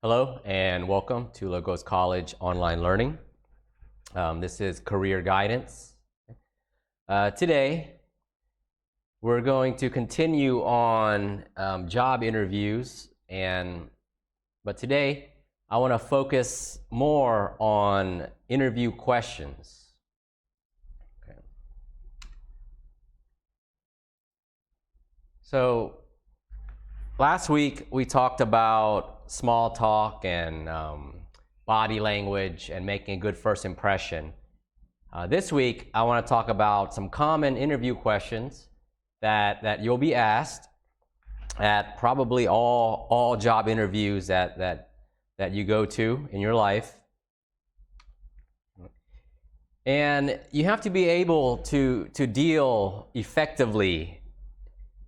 Hello and welcome to Logos College Online Learning. This is Career Guidance. Today, we're going to continue on job interviews, but today I want to focus more on interview questions. Okay. So, last week we talked about small talk and body language and making a good first impression. This week I want to talk about some common interview questions that you'll be asked at probably all job interviews that you go to in your life. And you have to be able to deal effectively,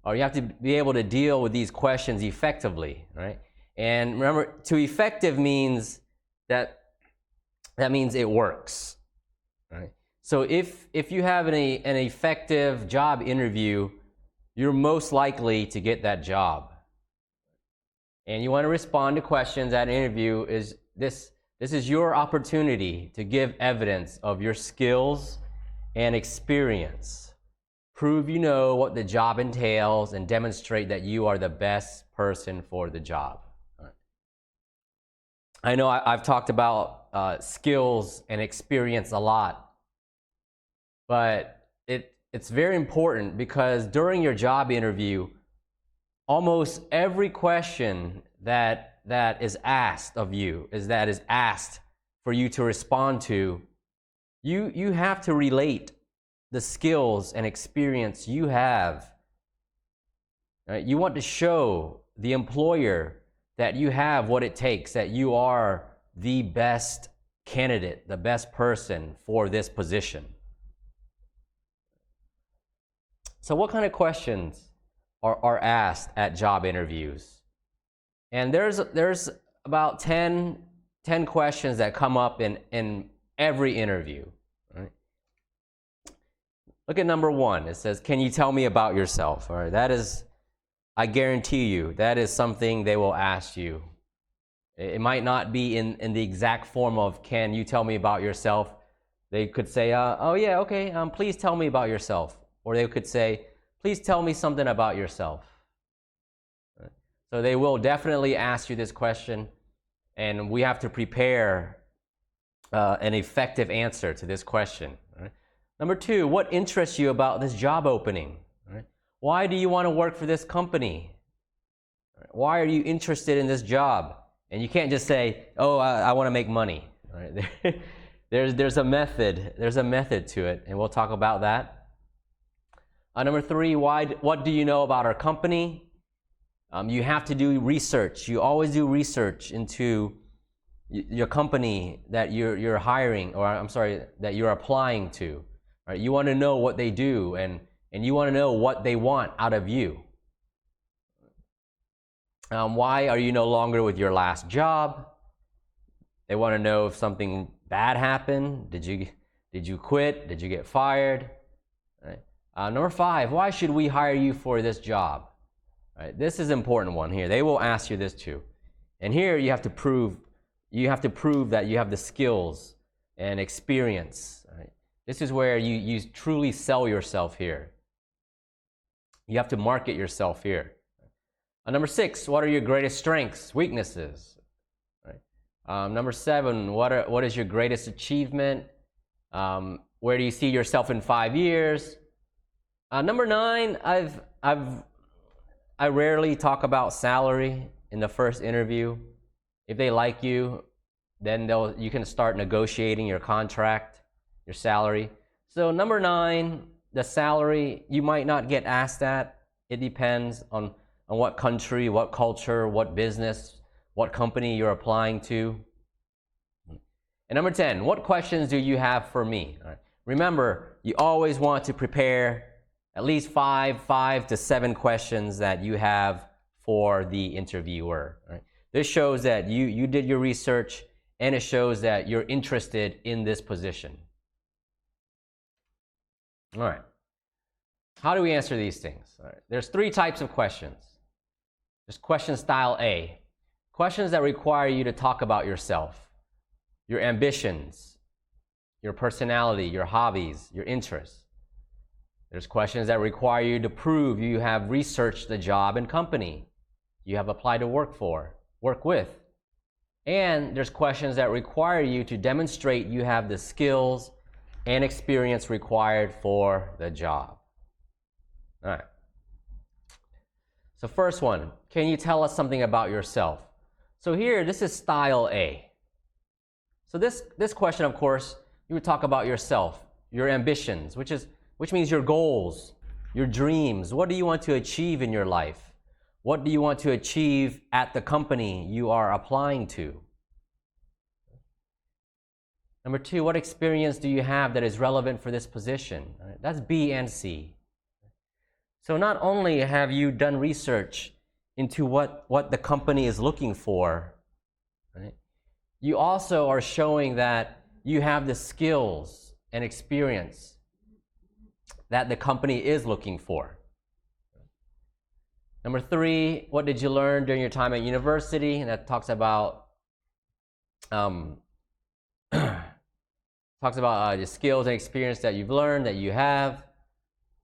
or you have to be able to deal with these questions effectively, right? And remember, to effective means that means it works, right? So if you have an effective job interview, you're most likely to get that job. And you want to respond to questions at an interview. This is your opportunity to give evidence of your skills and experience. Prove you know what the job entails and demonstrate that you are the best person for the job. I know I've talked about skills and experience a lot, but it's very important because during your job interview, almost every question that is asked of you, is asked for you to respond to, you have to relate the skills and experience you have. Right? You want to show the employer that you have what it takes, that you are the best candidate, the best person for this position. So what kind of questions are asked at job interviews? And there's about 10 questions that come up in every interview. Right? Look at number 1. It says, can you tell me about yourself? All right, that is, I guarantee you, that is something they will ask you. It might not be in the exact form of, can you tell me about yourself? They could say, oh yeah, okay, please tell me about yourself. Or they could say, please tell me something about yourself. So they will definitely ask you this question, and we have to prepare an effective answer to this question. Right? Number 2, what interests you about this job opening? Right? Why do you want to work for this company? Why are you interested in this job? And you can't just say, oh, I want to make money. Right? There's a method. There's a method to it, and we'll talk about that. Number 3, what do you know about our company? You have to do research. You always do research into your company that you're hiring, or I'm sorry, that you're applying to. Right? You want to know what they do, and you want to know what they want out of you. Why are you no longer with your last job? They want to know if something bad happened. Did you quit? Did you get fired? Right? Number 5, why should we hire you for this job? Right? This is an important one here. They will ask you this too. And here you have to prove that you have the skills and experience. Right? This is where you truly sell yourself here. You have to market yourself here. Number 6, what are your greatest strengths, weaknesses? Right? Number 7, what is your greatest achievement? Where do you see yourself in 5 years? Number 9, I rarely talk about salary in the first interview. If they like you, then you can start negotiating your contract, your salary. So number 9, the salary, you might not get asked that. It depends on what country, what culture, what business, what company you're applying to. And number 10, what questions do you have for me? All right. Remember, you always want to prepare at least 5 to 7 questions that you have for the interviewer. Right? This shows that you did your research, and it shows that you're interested in this position. All right. How do we answer these things? All right. There's 3 types of questions. There's question style A. questions that require you to talk about yourself, your ambitions, your personality, your hobbies, your interests. There's questions that require you to prove you have researched the job and company you have applied to work with. And there's questions that require you to demonstrate you have the skills and experience required for the job. All right. So first one, can you tell us something about yourself? So here, this is style A. So this question, of course, you would talk about yourself, your ambitions, which means your goals, your dreams. What do you want to achieve in your life? What do you want to achieve at the company you are applying to? Number two, what experience do you have that is relevant for this position? That's B and C. So not only have you done research into what the company is looking for, right? You also are showing that you have the skills and experience that the company is looking for. Number three, what did you learn during your time at university? And that talks about the skills and experience that you've learned, that you have.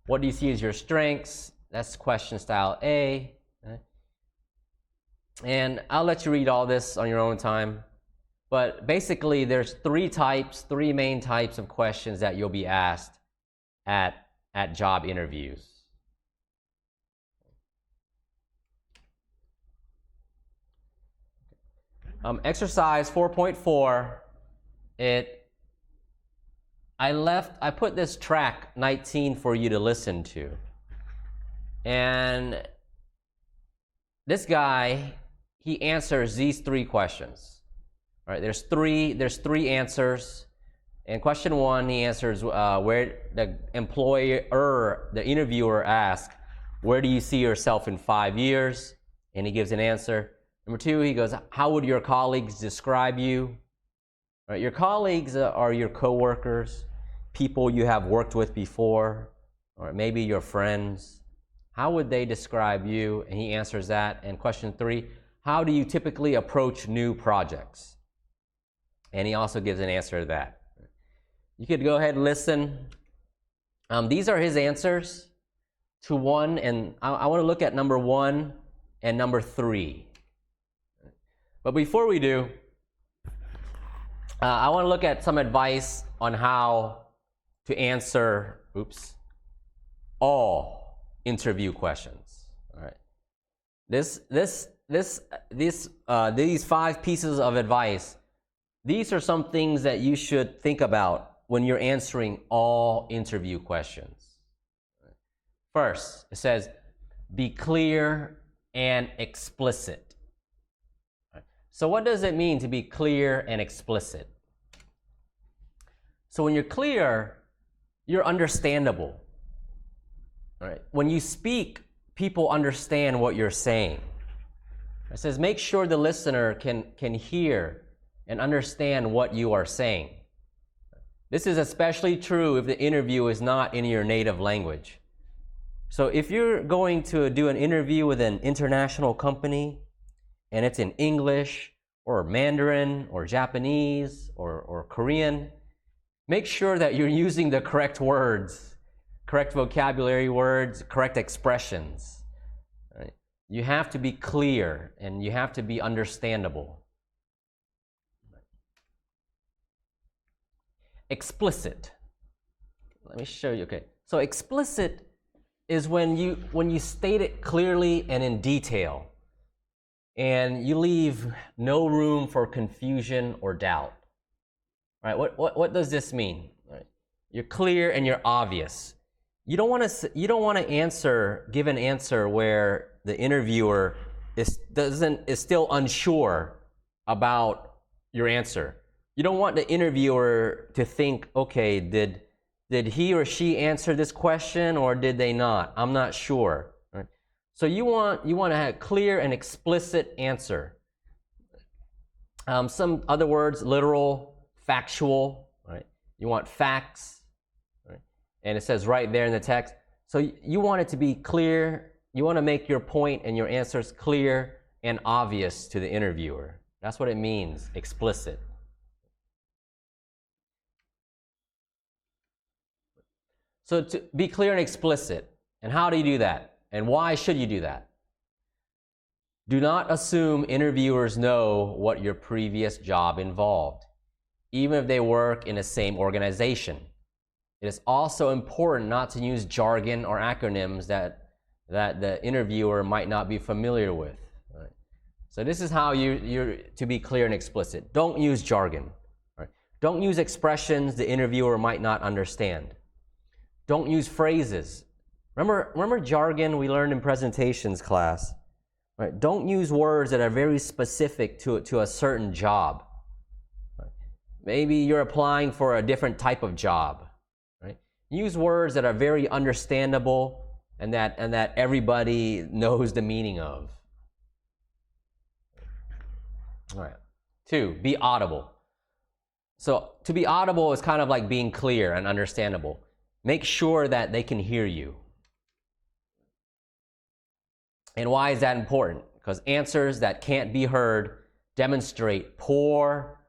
What do you see as your strengths? That's question style A. Okay. And I'll let you read all this on your own time. But basically, there's three main types of questions that you'll be asked at job interviews. Exercise 4.4, I put this track 19 for you to listen to. And this guy, he answers these three questions. All right, there's three answers. And question one, he answers where the interviewer asks, where do you see yourself in 5 years? And he gives an answer. Number two, he goes, how would your colleagues describe you? All right, your colleagues are your coworkers, people you have worked with before, or maybe your friends. How would they describe you? And he answers that. And question three, how do you typically approach new projects? And he also gives an answer to that. You could go ahead and listen. These are his answers to one, and I want to look at number one and number three. But before we do, I want to look at some advice on how to answer, all interview questions. All right. These 5 pieces of advice, these are some things that you should think about when you're answering all interview questions. First, it says, be clear and explicit. So what does it mean to be clear and explicit? So when you're clear, you're understandable. All right. When you speak, people understand what you're saying. It says make sure the listener can hear and understand what you are saying. This is especially true if the interview is not in your native language. So if you're going to do an interview with an international company, and it's in English or Mandarin or Japanese or Korean, make sure that you're using the correct words, correct vocabulary words, correct expressions. Right? You have to be clear and you have to be understandable. Explicit. Let me show you. Okay. So explicit is when you state it clearly and in detail, and you leave no room for confusion or doubt. All right, what does this mean? Right. You're clear and you're obvious. You don't want to give an answer where the interviewer is still unsure about your answer. You don't want the interviewer to think, okay, did he or she answer this question or did they not? I'm not sure. Right? So you want to have a clear and explicit answer. Some other words, literal, factual, right? You want facts, right? And it says right there in the text. So you want it to be clear. You want to make your point and your answers clear and obvious to the interviewer. That's what it means, explicit. So to be clear and explicit. And how do you do that? And why should you do that? Do not assume interviewers know what your previous job involved, even if they work in the same organization. It is also important not to use jargon or acronyms that the interviewer might not be familiar with. Right? So this is how you're to be clear and explicit. Don't use jargon. Right? Don't use expressions the interviewer might not understand. Don't use phrases. Remember jargon we learned in presentations class? Right? Don't use words that are very specific to a certain job. Right? Maybe you're applying for a different type of job. Right? Use words that are very understandable and that everybody knows the meaning of. All right. 2, be audible. So to be audible is kind of like being clear and understandable. Make sure that they can hear you. And why is that important? Because answers that can't be heard demonstrate poor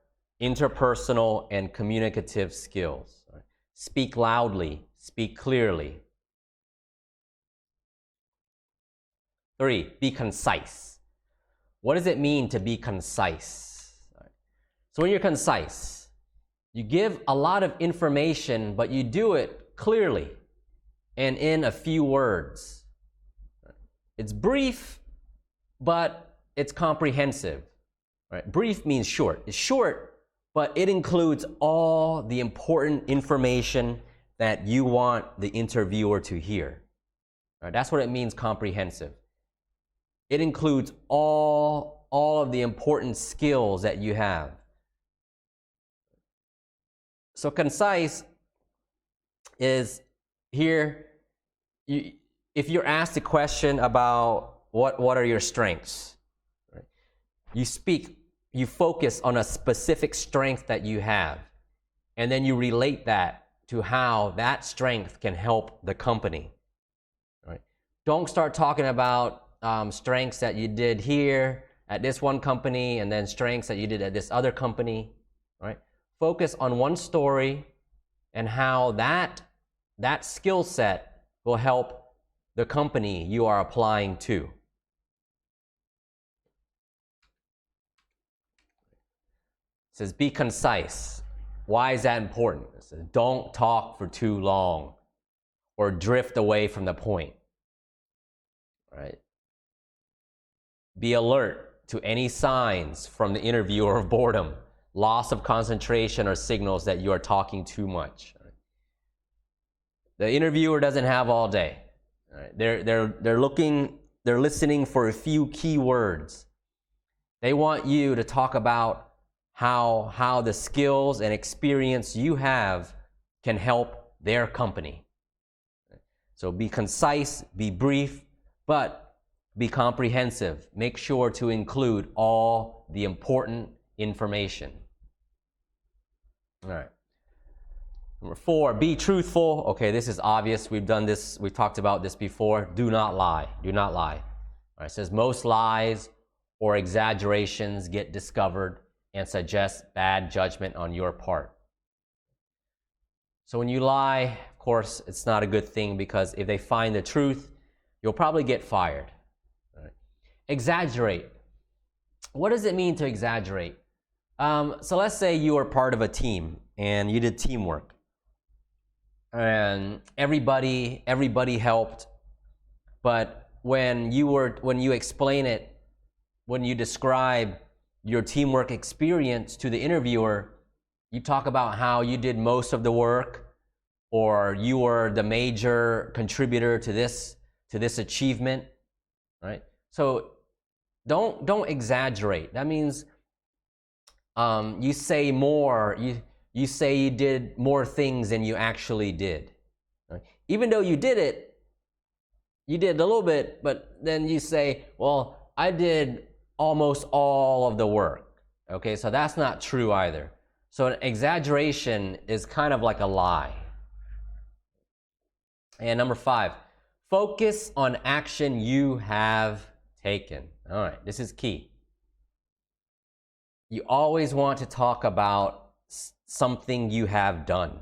interpersonal and communicative skills. Speak loudly, speak clearly. 3, be concise. What does it mean to be concise? So when you're concise, you give a lot of information, but you do it clearly and in a few words. It's brief, but it's comprehensive. Right? Brief means short. It's short, but it includes all the important information that you want the interviewer to hear. Right? That's what it means, comprehensive. It includes all of the important skills that you have. So concise is here, if you're asked a question about what are your strengths, right? You focus on a specific strength that you have, and then you relate that to how that strength can help the company. Right? Don't start talking about strengths that you did here at this one company and then strengths that you did at this other company. Right? Focus on one story and how that skill set will help the company you are applying to. It says be concise. Why is that important? It says don't talk for too long or drift away from the point. Right? Be alert to any signs from the interviewer of boredom, loss of concentration, or signals that you are talking too much. Right? The interviewer doesn't have all day. Right? They're listening for a few key words. They want you to talk about how the skills and experience you have can help their company. So be concise, be brief, but be comprehensive. Make sure to include all the important information. All right. Number 4, be truthful. Okay, this is obvious. We've done this. We've talked about this before. Do not lie. Do not lie. All right, it says most lies or exaggerations get discovered and suggest bad judgment on your part. So when you lie, of course, it's not a good thing because if they find the truth, you'll probably get fired. All right. Exaggerate. What does it mean to exaggerate? So let's say you are part of a team and you did teamwork. And everybody helped, but when you explain it, when you describe your teamwork experience to the interviewer, you talk about how you did most of the work, or you were the major contributor to this achievement, right? So don't exaggerate. That means you say more. You say you did more things than you actually did. Right? Even though you did a little bit, but then you say, well, I did almost all of the work. Okay, so that's not true either. So an exaggeration is kind of like a lie. And number 5, focus on action you have Taken. All right, this is key. You always want to talk about something you have done.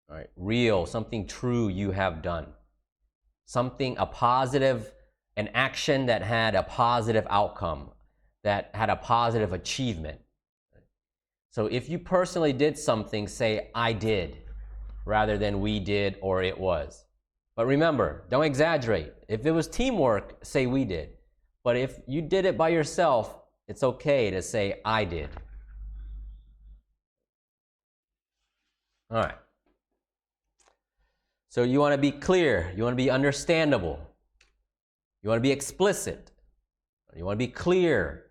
All right, real, something true you have done. Something, a positive, an action that had a positive outcome, that had a positive achievement. So if you personally did something, say, I did, rather than we did or it was. But remember, don't exaggerate. If it was teamwork, say we did. But if you did it by yourself, it's okay to say I did. All right. So you want to be clear, you want to be understandable, you want to be explicit, you want to be clear.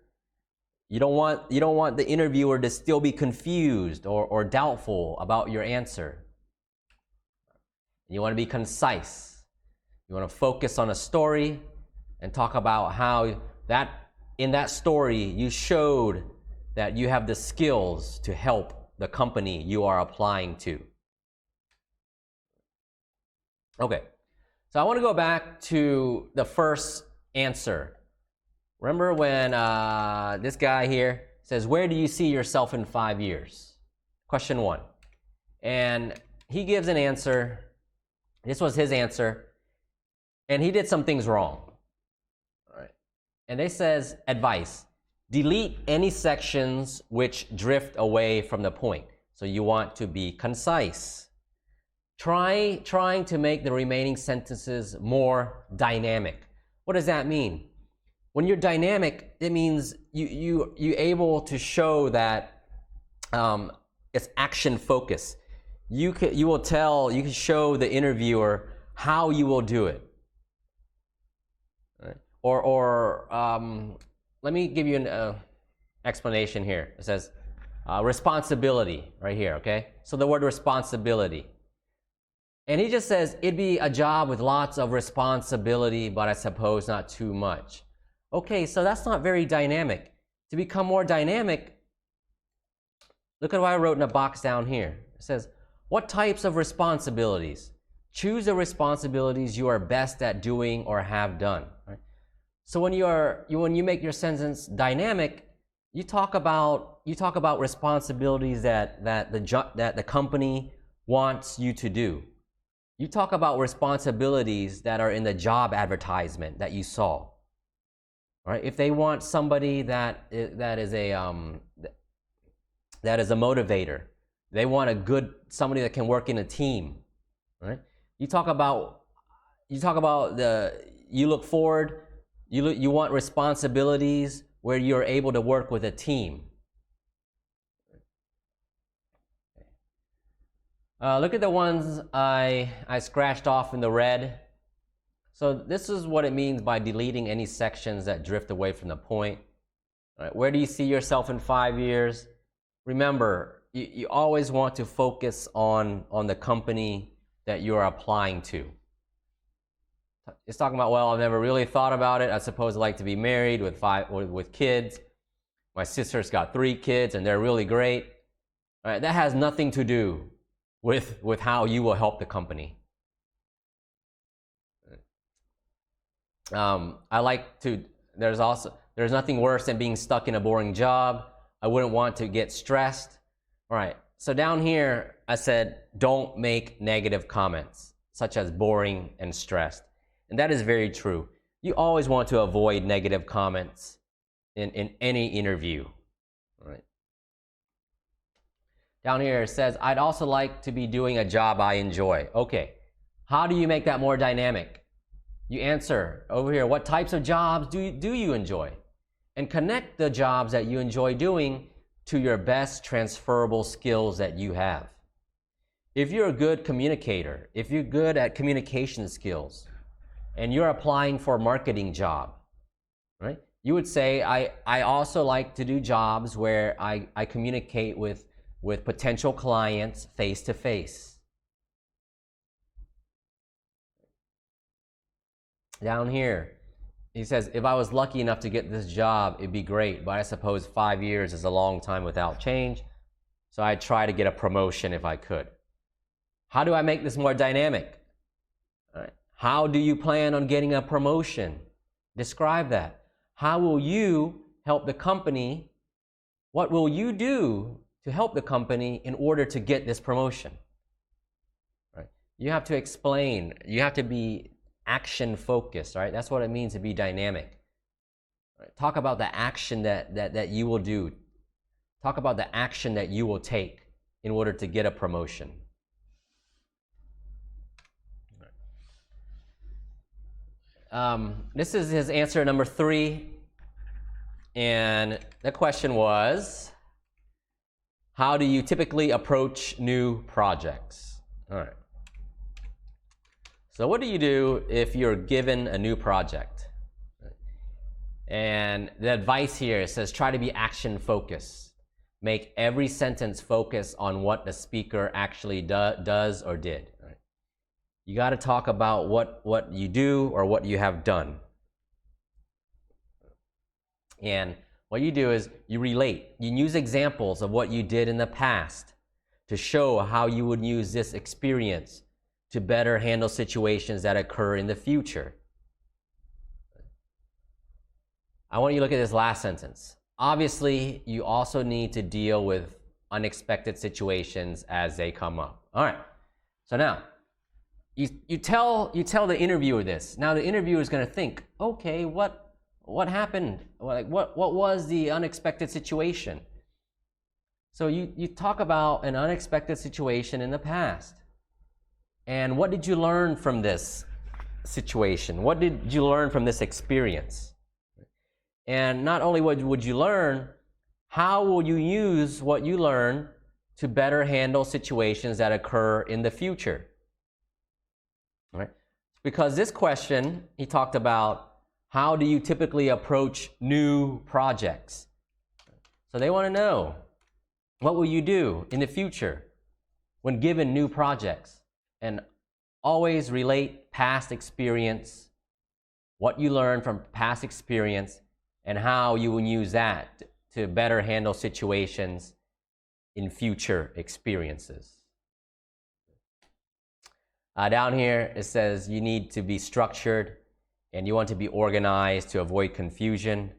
You don't want the interviewer to still be confused or doubtful about your answer. You want to be concise. You want to focus on a story and talk about how that in that story you showed that you have the skills to help the company you are applying to. Okay, so I want to go back to the first answer. Remember when this guy here says, where do you see yourself in 5 years? Question 1. And he gives an answer. This was his answer. And he did some things wrong. All right. And they says, advice, delete any sections which drift away from the point. So you want to be concise. Trying to make the remaining sentences more dynamic. What does that mean? When you're dynamic, it means you're able to show that it's action focused. You can show the interviewer how you will do it. Right? Or let me give you an explanation here. It says responsibility right here. Okay, so the word responsibility. And he just says, it'd be a job with lots of responsibility, but I suppose not too much. Okay, so that's not very dynamic. To become more dynamic, look at what I wrote in a box down here. It says, what types of responsibilities? Choose the responsibilities you are best at doing or have done. Right? So when you make your sentence dynamic, you talk about responsibilities that the company wants you to do. You talk about responsibilities that are in the job advertisement that you saw. Right? If they want somebody that is a motivator, they want somebody that can work in a team. Right? You look forward. You want responsibilities where you're able to work with a team. Look at the ones I scratched off in the red. So this is what it means by deleting any sections that drift away from the point. Right, where do you see yourself in 5 years? Remember, you always want to focus on the company that you're applying to. It's talking about, well, I've never really thought about it. I suppose I'd like to be married with kids. My sister's got 3 kids and they're really great. All right, that has nothing to do with how you will help the company. There's nothing worse than being stuck in a boring job. I wouldn't want to get stressed. All right, so down here, I said, don't make negative comments, such as boring and stressed. And that is very true. You always want to avoid negative comments in any interview. All right. Down here it says, I'd also like to be doing a job I enjoy. Okay, how do you make that more dynamic? You answer over here, what types of jobs do you enjoy? And connect the jobs that you enjoy doing to your best transferable skills that you have. If you're a good communicator, if you're good at communication skills, and you're applying for a marketing job, right? You would say, I also like to do jobs where I communicate with potential clients face to face. Down here, he says, if I was lucky enough to get this job, it'd be great, but I suppose 5 years is a long time without change, so I'd try to get a promotion if I could. How do I make this more dynamic? All right. How do you plan on getting a promotion? Describe that. how will you help the company? What will you do to help the company in order to get this promotion? Right? You have to explain. You have to be action focused, right? That's what it means to be dynamic. Right? Talk about the action that you will do. Talk about the action that you will take in order to get a promotion. This is his answer number 3. And the question was, how do you typically approach new projects? All right. So what do you do if you're given a new project? And the advice here says try to be action focused. Make every sentence focus on what the speaker actually does or did. Right? You got to talk about what you do or what you have done. And what you do is you relate. You use examples of what you did in the past to show how you would use this experience to better handle situations that occur in the future. I want you to look at this last sentence. Obviously, you also need to deal with unexpected situations as they come up. All right. So now, you tell the interviewer this. Now the interviewer is going to think, okay, what happened? Like what was the unexpected situation? So you talk about an unexpected situation in the past. And what did you learn from this situation? What did you learn from this experience? And not only what would you learn, how will you use what you learn to better handle situations that occur in the future? All right? Because this question, he talked about, how do you typically approach new projects? So they want to know, what will you do in the future when given new projects? And always relate past experience, what you learned from past experience, and how you will use that to better handle situations in future experiences. Down here, it says you need to be structured and you want to be organized to avoid confusion.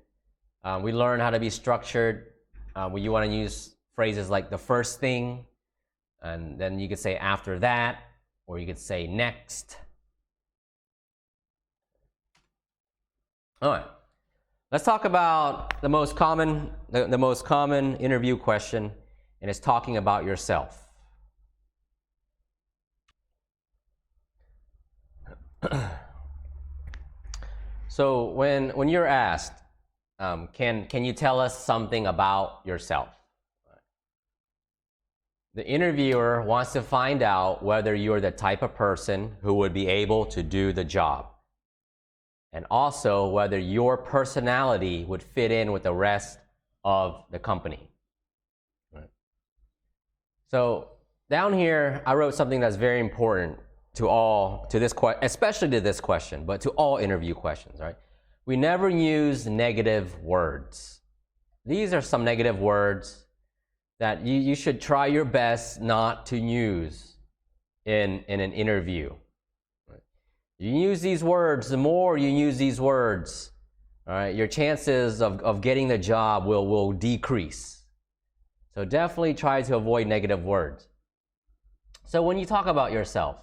We learn how to be structured. You want to use phrases like the first thing, and then you could say after that, or you could say next. All right. Let's talk about the most common interview question, and it's talking about yourself. So when you're asked, can you tell us something about yourself? The interviewer wants to find out whether you're the type of person who would be able to do the job, and also whether your personality would fit in with the rest of the company. Right. So down here, I wrote something that's very important especially to this question, but to all interview questions. Right? We never use negative words. These are some negative words that you should try your best not to use in an interview. You use these words, the more you use these words, all right, your chances of getting the job will decrease. So definitely try to avoid negative words. So when you talk about yourself,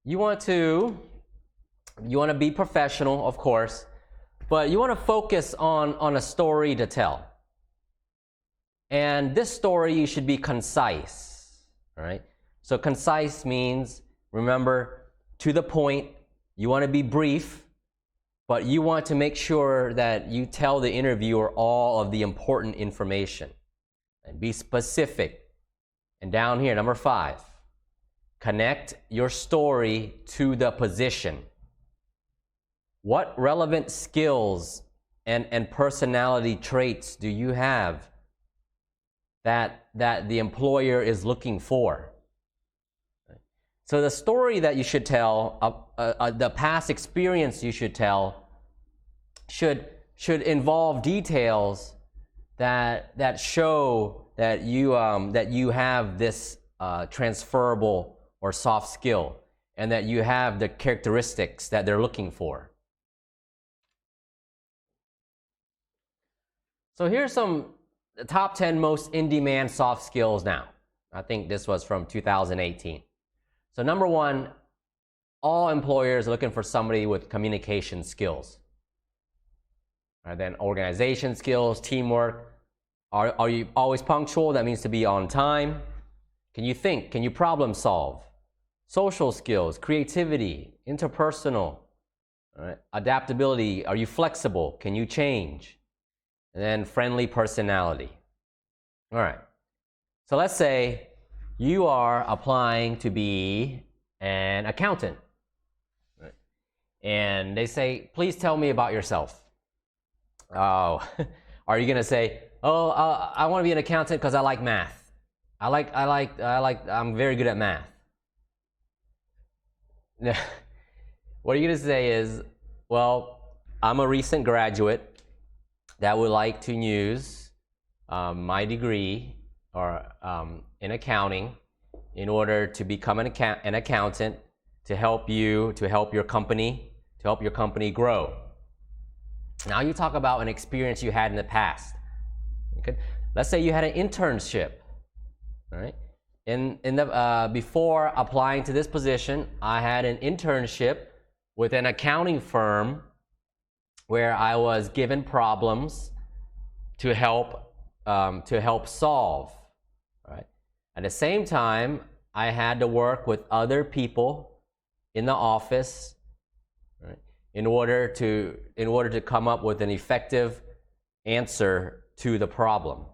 you want to be professional, of course, but you want to focus on a story to tell. And this story, you should be concise, all right? So concise means, remember, to the point. You want to be brief, but you want to make sure that you tell the interviewer all of the important information. And be specific. And down here, number 5, connect your story to the position. What relevant skills and personality traits do you have that the employer is looking for? So the story that you should tell, the past experience you should tell, should involve details that show that you have this transferable or soft skill, and that you have the characteristics that they're looking for. So here's some top 10 most in-demand soft skills now. I think this was from 2018. So number one, all employers are looking for somebody with communication skills. And then organization skills, teamwork. Are you always punctual? That means to be on time. Can you think? Can you problem solve? Social skills, creativity, interpersonal, right? Adaptability. Are you flexible? Can you change? And then friendly personality. All right. So let's say you are applying to be an accountant. Right? And they say, please tell me about yourself. Oh, are you going to say, oh, I want to be an accountant because I like math. I'm very good at math. What you're going to say is, well, I'm a recent graduate that would like to use my degree or in accounting in order to become an accountant to help your company grow. Now you talk about an experience you had in the past. Let's say you had an internship, right? Before applying to this position, I had an internship with an accounting firm where I was given problems to help solve. Right? At the same time, I had to work with other people in the office, right, in order to come up with an effective answer to the problem.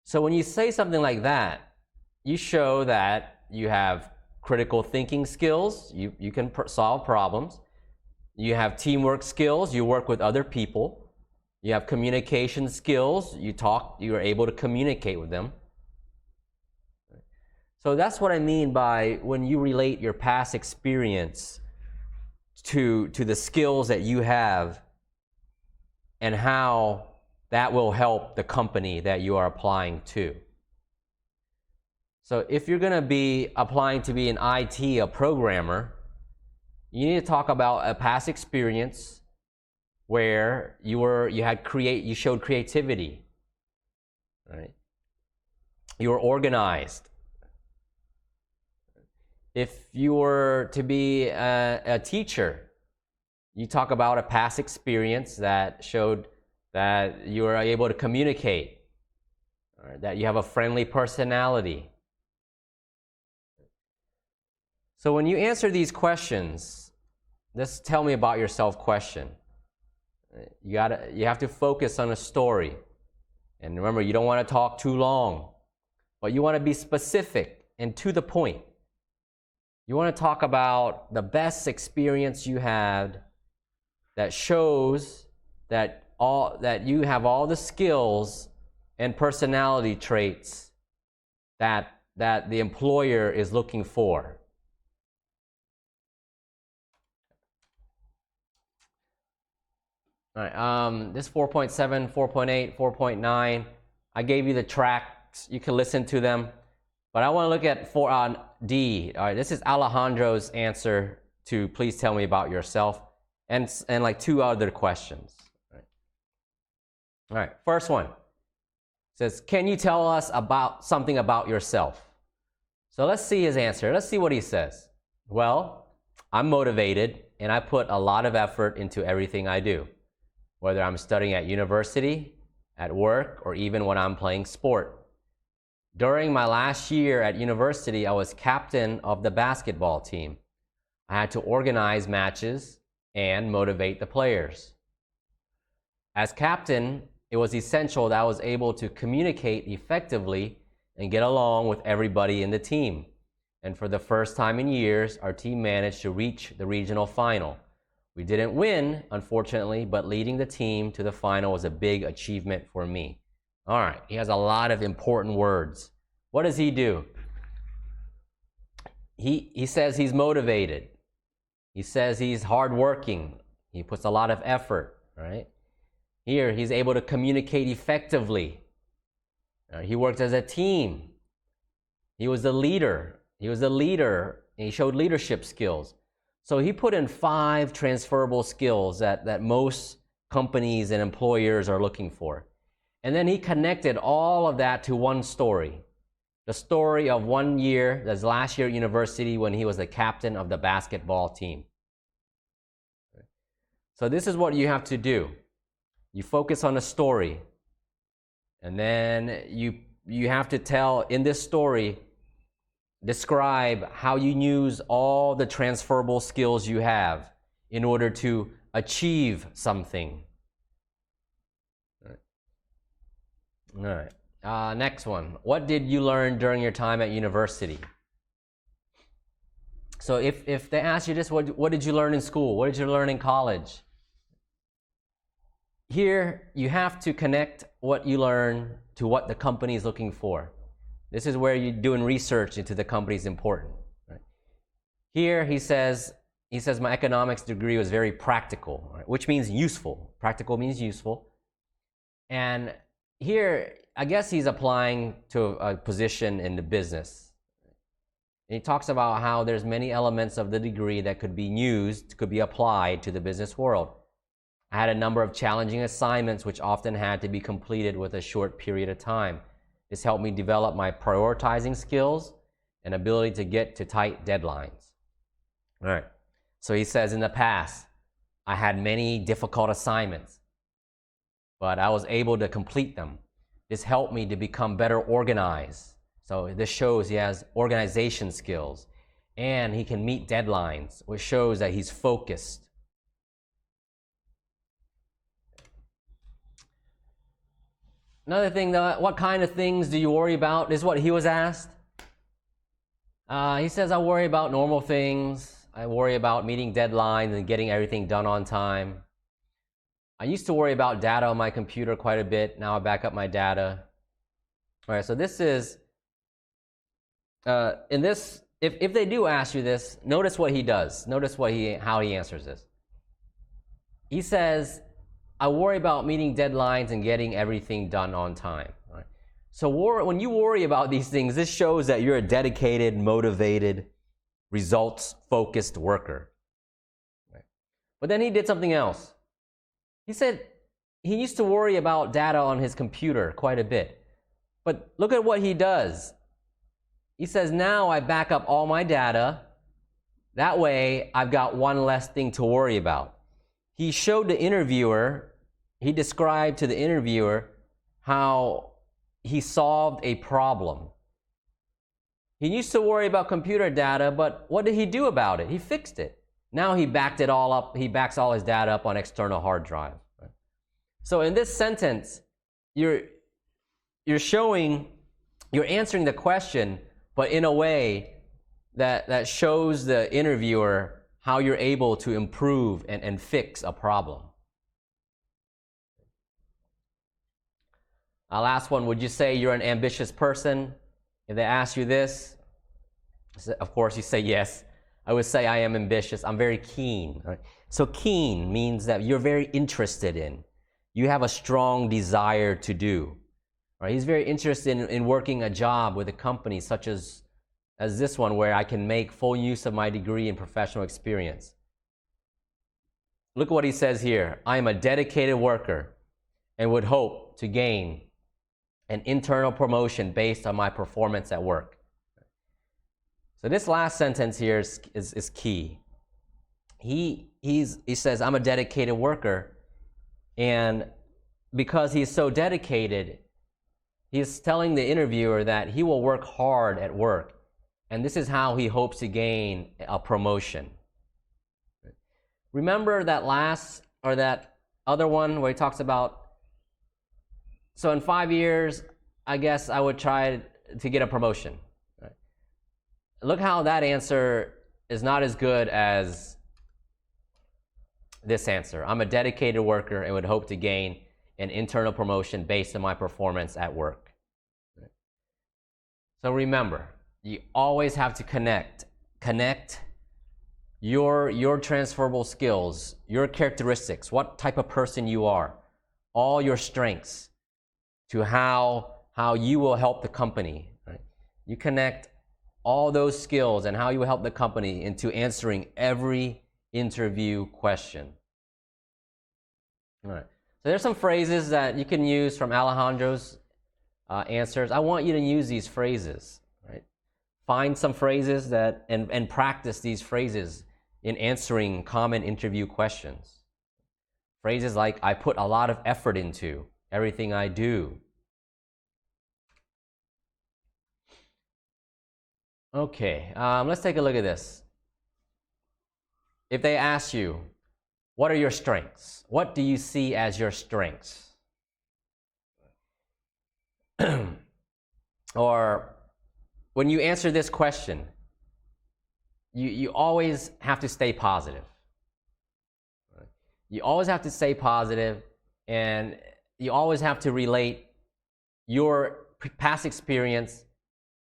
So when you say something like that, you show that you have critical thinking skills, you can solve problems, you have teamwork skills, you work with other people, you have communication skills, you are able to communicate with them. So that's what I mean by when you relate your past experience to the skills that you have and how that will help the company that you are applying to. So if you're going to be applying to be an IT, a programmer, you need to talk about a past experience where you showed creativity, right? You were organized. If you were to be a teacher, you talk about a past experience that showed that you were able to communicate, right? That you have a friendly personality. So when you answer these questions, this tell me about yourself question, you have to focus on a story. And remember, you don't want to talk too long, but you want to be specific and to the point. You want to talk about the best experience you had that shows that you have all the skills and personality traits that the employer is looking for. All right, this 4.7, 4.8, 4.9, I gave you the tracks. You can listen to them. But I want to look at D. All right, this is Alejandro's answer to please tell me about yourself and like two other questions. All right, first one says, can you tell us about something about yourself? So let's see his answer. Let's see what he says. Well, I'm motivated and I put a lot of effort into everything I do, whether I'm studying at university, at work, or even when I'm playing sport. During my last year at university, I was captain of the basketball team. I had to organize matches and motivate the players. As captain, it was essential that I was able to communicate effectively and get along with everybody in the team. And for the first time in years, our team managed to reach the regional final. We didn't win, unfortunately, but leading the team to the final was a big achievement for me. All right, he has a lot of important words. What does he do? He says he's motivated. He says he's hardworking. He puts a lot of effort, right? Here, he's able to communicate effectively. He worked as a team. He was a leader. And he showed leadership skills. So he put in 5 transferable skills that most companies and employers are looking for. And then he connected all of that to one story. The story of 1 year, that's last year at university when he was the captain of the basketball team. So this is what you have to do. You focus on a story. And then you have to tell, in this story, describe how you use all the transferable skills you have in order to achieve something. All right. Next one. What did you learn during your time at university? So if they ask you this, what did you learn in school? What did you learn in college? Here, you have to connect what you learn to what the company is looking for. This is where you're doing research into the company is important. Right? Here, he says, my economics degree was very practical, right? Which means useful. Practical means useful. And here, I guess he's applying to a position in the business. And he talks about how there's many elements of the degree that could be used, could be applied to the business world. I had a number of challenging assignments which often had to be completed with a short period of time. This helped me develop my prioritizing skills and ability to get to tight deadlines. All right. So he says, in the past, I had many difficult assignments, but I was able to complete them. This helped me to become better organized. So this shows he has organization skills, and he can meet deadlines, which shows that he's focused. Another thing, what kind of things do you worry about, is what he was asked. He says, I worry about normal things. I worry about meeting deadlines and getting everything done on time. I used to worry about data on my computer quite a bit. Now I back up my data. All right, so this is, in this, if they do ask you this, notice what he does. Notice how he answers this. He says, I worry about meeting deadlines and getting everything done on time. Right? So when you worry about these things, this shows that you're a dedicated, motivated, results-focused worker. Right? But then he did something else. He said he used to worry about data on his computer quite a bit. But look at what he does. He says, now I back up all my data. That way, I've got one less thing to worry about. He showed the interviewer, he described to the interviewer how he solved a problem. He used to worry about computer data, but what did he do about it? He fixed it. Now he backed it all up, he backs all his data up on external hard drive. So in this sentence, you're answering the question, but in a way that shows the interviewer how you're able to improve and fix a problem. Last one, would you say you're an ambitious person? If they ask you this, of course you say yes. I would say I am ambitious. I'm very keen. Right? So keen means that you're very interested in. You have a strong desire to do. Right? He's very interested in working a job with a company such as this one, where I can make full use of my degree and professional experience. Look what he says here. I am a dedicated worker and would hope to gain an internal promotion based on my performance at work. So this last sentence here is key. He says, I'm a dedicated worker, and because he's so dedicated, he's telling the interviewer that he will work hard at work. And this is how he hopes to gain a promotion. Remember that that other one where he talks about, so in 5 years, I guess I would try to get a promotion. Right? Look how that answer is not as good as this answer. I'm a dedicated worker and would hope to gain an internal promotion based on my performance at work. Right? So remember, you always have to connect your transferable skills, your characteristics, what type of person you are, all your strengths to how you will help the company. Right? You connect all those skills and how you will help the company into answering every interview question. All right. So there's some phrases that you can use from Alejandro's answers. I want you to use these phrases. Right? Find some phrases that and practice these phrases in answering common interview questions. Phrases like, I put a lot of effort into everything I do. Okay, let's take a look at this. If they ask you, what are your strengths? What do you see as your strengths? Or when you answer this question, you always have to stay positive. You always have to stay positive, and you always have to relate your past experience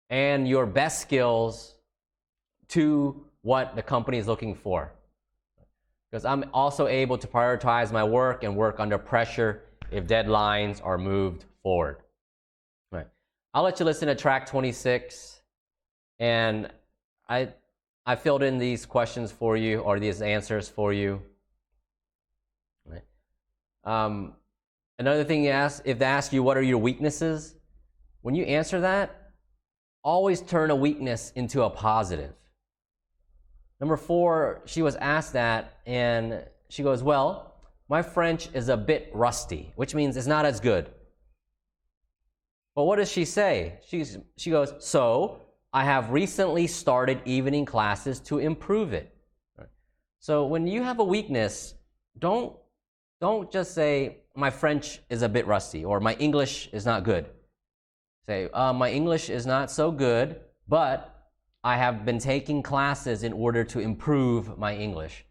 and your best skills to what the company is looking for. Because I'm also able to prioritize my work and work under pressure if deadlines are moved forward. Right. I'll let you listen to track 26, and I filled in these questions for you, or these answers for you. Right. Another thing if they ask you what are your weaknesses, when you answer that, always turn a weakness into a positive. Number 4, she was asked that, and she goes, well, my French is a bit rusty, which means it's not as good. But what does she say? She goes, so I have recently started evening classes to improve it. So when you have a weakness, don't just say, my French is a bit rusty, or my English is not good. Say, my English is not so good, but I have been taking classes in order to improve my English.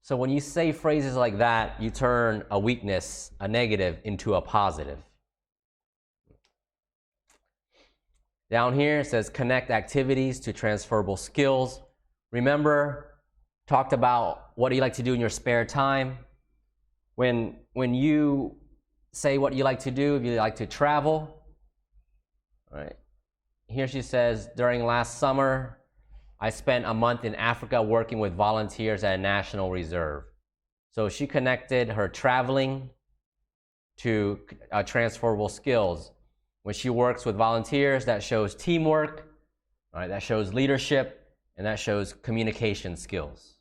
So when you say phrases like that, you turn a weakness, a negative, into a positive. Down here it says connect activities to transferable skills. Remember, talked about what do you like to do in your spare time. When you say what you like to do, if you like to travel, right? Here she says, during last summer, I spent a month in Africa working with volunteers at a national reserve. So she connected her traveling to transferable skills. When she works with volunteers, that shows teamwork, right? That shows leadership, and that shows communication skills.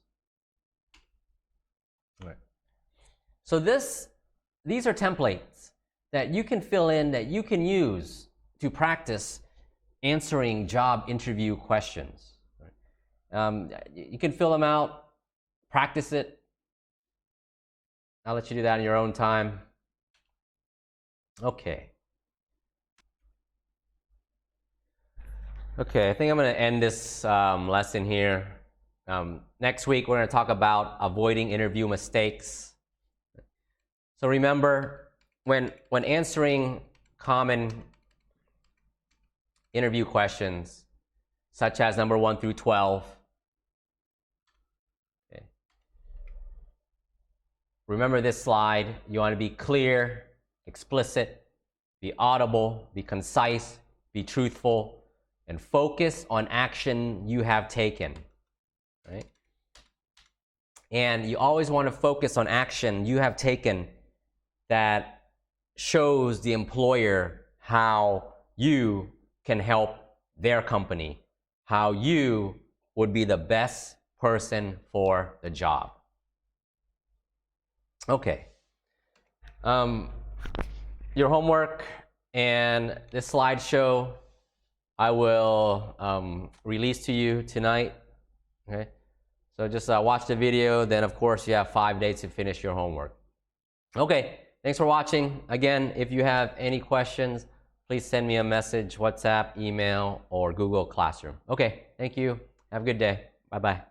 Right. So these are templates that you can fill in, that you can use to practice answering job interview questions. You can fill them out, practice it. I'll let you do that in your own time. Okay. Okay, I think I'm going to end this lesson here. Next week, we're going to talk about avoiding interview mistakes. So remember, when answering common interview questions, such as number 1 through 12. Okay. Remember this slide. You want to be clear, explicit, be audible, be concise, be truthful, and focus on action you have taken. Right? And you always want to focus on action you have taken that shows the employer how you can help their company, how you would be the best person for the job. Okay. Your homework and this slideshow I will release to you tonight. Okay. So just watch the video, then of course you have 5 days to finish your homework. Okay, thanks for watching. Again, if you have any questions, please send me a message, WhatsApp, email, or Google Classroom. Okay, thank you. Have a good day. Bye-bye.